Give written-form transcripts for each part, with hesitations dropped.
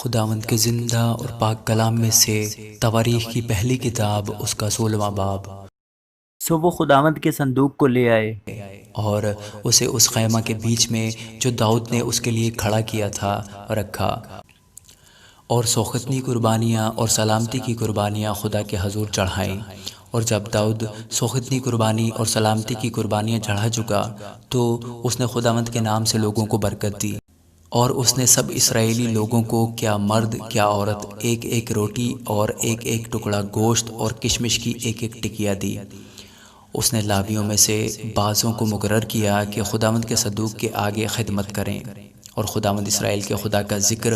خداوند کے زندہ اور پاک کلام میں سے تواریخ کی پہلی کتاب اس کا 16واں باب۔ سو وہ خداوند کے صندوق کو لے آئے اور اسے اس خیمہ کے بیچ میں جو داؤد نے اس کے لیے کھڑا کیا تھا رکھا، اور سوختنی قربانیاں اور سلامتی کی قربانیاں خدا کے حضور چڑھائیں۔ اور جب داؤد سوختنی قربانی اور سلامتی کی قربانیاں چڑھا چکا تو اس نے خداوند کے نام سے لوگوں کو برکت دی، اور اس نے سب اسرائیلی لوگوں کو کیا مرد کیا عورت ایک ایک روٹی اور ایک ایک ٹکڑا گوشت اور کشمش کی ایک ایک ٹکیا دی۔ اس نے لاویوں میں سے بعضوں کو مقرر کیا کہ خداوند کے صندوق کے آگے خدمت کریں اور خداوند اسرائیل کے خدا کا ذکر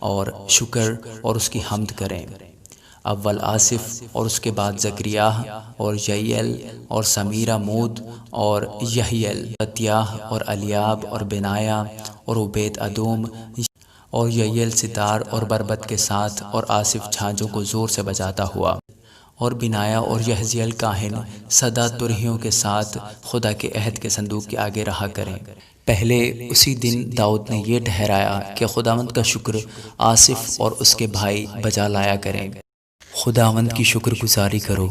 اور شکر اور اس کی حمد کریں۔ اول آصف اور اس کے بعد زکریہ اور یعیل اور سمیرہ مود اور یحییل، عطیاہ اور الیاب اور بنایا اور عبید ادوم اور یعیل ستار اور بربت کے ساتھ، اور آصف چھاجوں کو زور سے بجاتا ہوا، اور بنایا اور یحزیل کاہن صدا ترہیوں کے ساتھ خدا کے عہد کے صندوق کے آگے رہا کریں۔ پہلے اسی دن داؤد نے یہ ٹھہرایا کہ خداوند کا شکر آصف اور اس کے بھائی بجا لایا کریں۔ خداوند کی شکر گزاری کرو،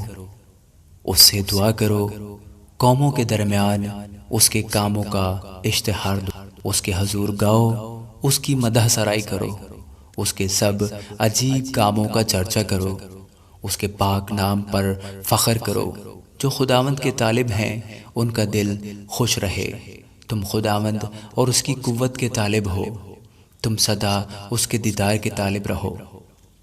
اس سے دعا کرو، قوموں کے درمیان اس کے کاموں کا اشتہار دو، اس کے حضور گاؤ، اس کی مدح سرائی کرو، اس کے سب عجیب کاموں کا چرچا کرو، اس کے پاک نام پر فخر کرو۔ جو خداوند کے طالب ہیں ان کا دل خوش رہے۔ تم خداوند اور اس کی قوت کے طالب ہو، تم سدا اس کے دیدار کے طالب رہو۔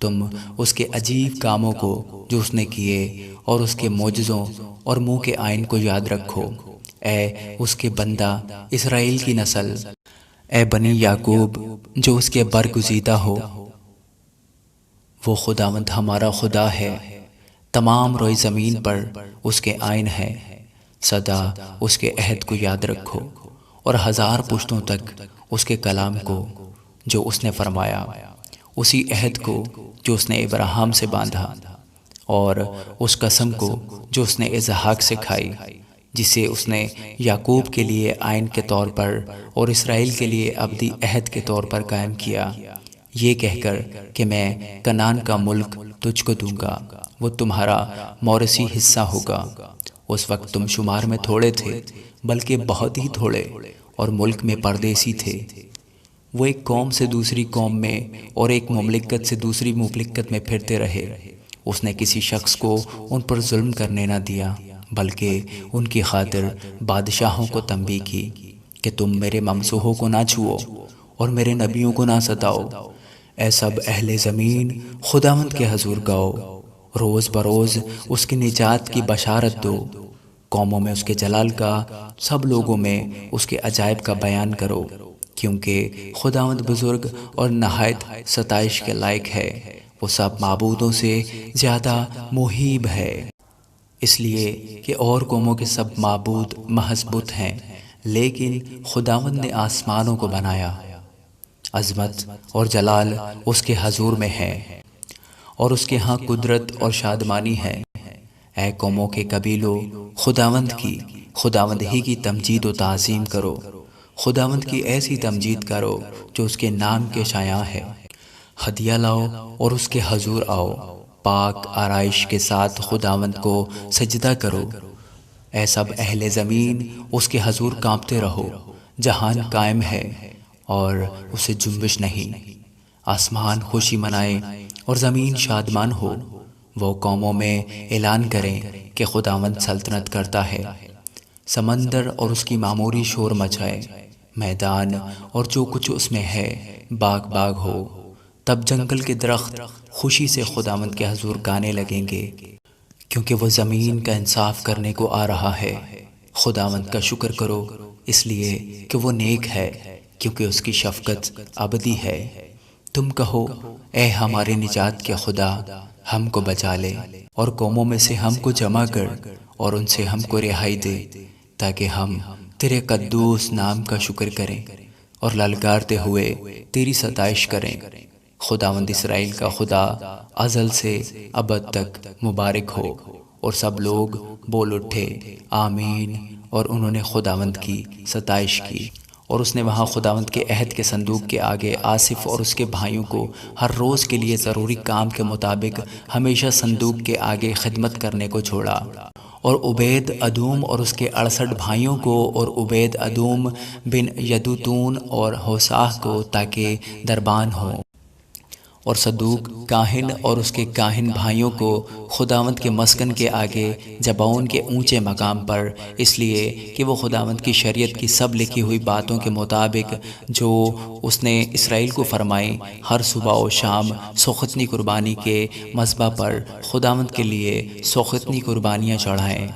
تم اس کے عجیب کاموں کو جو اس نے کیے اور اس کے معجزوں اور منہ کے آئین کو یاد رکھو۔ اے اس کے بندہ اسرائیل کی نسل، اے بنی یعقوب جو اس کے برگزیدہ ہو، وہ خداوند ہمارا خدا ہے، تمام روئے زمین پر اس کے آئین ہے۔ سدا اس کے عہد کو یاد رکھو اور ہزار پشتوں تک اس کے کلام کو جو اس نے فرمایا، اسی عہد کو جو اس نے ابراہیم سے باندھا، اور اس قسم کو جو اس نے اسحاق سے کھائی، جسے اس نے یعقوب کے لیے آئین کے طور پر اور اسرائیل کے لیے ابدی عہد کے طور پر قائم کیا، یہ کہہ کر کہ میں کنعان کا ملک تجھ کو دوں گا، وہ تمہارا موروثی حصہ ہوگا۔ اس وقت تم شمار میں تھوڑے تھے، بلکہ بہت ہی تھوڑے، اور ملک میں پردیسی تھے۔ وہ ایک قوم سے دوسری قوم میں اور ایک مملکت سے دوسری مملکت میں پھرتے رہے۔ اس نے کسی شخص کو ان پر ظلم کرنے نہ دیا، بلکہ ان کی خاطر بادشاہوں کو تنبیہ کی کہ تم میرے ممسوحوں کو نہ چھوؤ اور میرے نبیوں کو نہ ستاؤ۔ اے سب اہل زمین، خداوند کے حضور گاؤ، روز بروز اس کی نجات کی بشارت دو، قوموں میں اس کے جلال کا، سب لوگوں میں اس کے عجائب کا بیان کرو، کیونکہ خداوند بزرگ اور نہایت ستائش کے لائق ہے، وہ سب معبودوں سے زیادہ مہیب ہے، اس لیے کہ اور قوموں کے سب معبود محض بت ہیں، لیکن خداوند نے آسمانوں کو بنایا۔ عظمت اور جلال اس کے حضور میں ہے، اور اس کے ہاں قدرت اور شادمانی ہے۔ اے قوموں کے قبیلوں، خداوند ہی کی تمجید و تعظیم کرو، خداوند کی ایسی تمجید کرو جو اس کے نام کے شایع ہے۔ ہدیہ لاؤ اور اس کے حضور آؤ، پاک آرائش کے ساتھ خداوند کو سجدہ کرو۔ اے سب اہل زمین، اس کے حضور کانپتے رہو، جہان قائم ہے اور اسے جنبش نہیں۔ آسمان خوشی منائے اور زمین شادمان ہو، وہ قوموں میں اعلان کریں کہ خداوند سلطنت کرتا ہے۔ سمندر اور اس کی معموری شور مچائے، میدان اور جو کچھ اس میں ہے باغ باغ ہو۔ تب جنگل کے درخت خوشی سے خداوند کے حضور گانے لگیں گے، کیونکہ وہ زمین کا انصاف کرنے کو آ رہا ہے۔ خداوند کا شکر کرو، اس لیے کہ وہ نیک ہے، کیونکہ اس کی شفقت ابدی ہے۔ تم کہو، اے ہمارے نجات کے خدا، ہم کو بچا لے، اور قوموں میں سے ہم کو جمع کر، اور ان سے ہم کو رہائی دے، تاکہ ہم تیرے قدوس نام کا شکر کریں اور للکارتے ہوئے تیری ستائش کریں۔ خداوند اسرائیل کا خدا ازل سے ابد تک مبارک ہو۔ اور سب لوگ بول اٹھے آمین، اور انہوں نے خداوند کی ستائش کی اور اس نے وہاں خداوند کے عہد کے صندوق کے آگے آصف اور اس کے بھائیوں کو ہر روز کے لیے ضروری کام کے مطابق ہمیشہ صندوق کے آگے خدمت کرنے کو چھوڑا، اور عبید ادوم اور اس کے 68 بھائیوں کو، اور عبید ادوم بن یدوتون اور ہوساہ کو، تاکہ دربان ہوں، اور صدوق کاہن اور اس کے کاہن بھائیوں کو خداوند کے مسکن کے آگے جبعون کے اونچے مقام پر، اس لیے کہ وہ خداوند کی شریعت کی سب لکھی ہوئی باتوں کے مطابق جو اس نے اسرائیل کو فرمائی، ہر صبح و شام سوختنی قربانی کے مذبح پر خداوند کے لیے سوختنی قربانیاں چڑھائیں،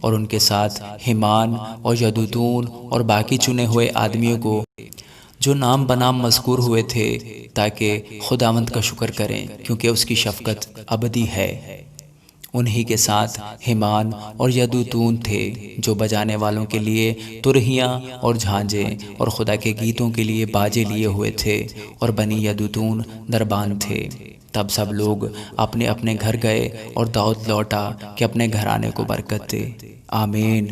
اور ان کے ساتھ ہیمان اور یدوتون اور باقی چنے ہوئے آدمیوں کو جو نام بنام مذکور ہوئے تھے، تاکہ خداوند کا شکر کریں، کیونکہ اس کی شفقت ابدی ہے۔ انہی کے ساتھ ہیمان اور یدوتون تھے جو بجانے والوں کے لیے ترہیاں اور جھانجیں اور خدا کے گیتوں کے لیے باجے لیے ہوئے تھے، اور بنی یدوتون دربان تھے۔ تب سب لوگ اپنے اپنے گھر گئے، اور داؤد لوٹا کہ اپنے گھرانے کو برکت دے۔ آمین۔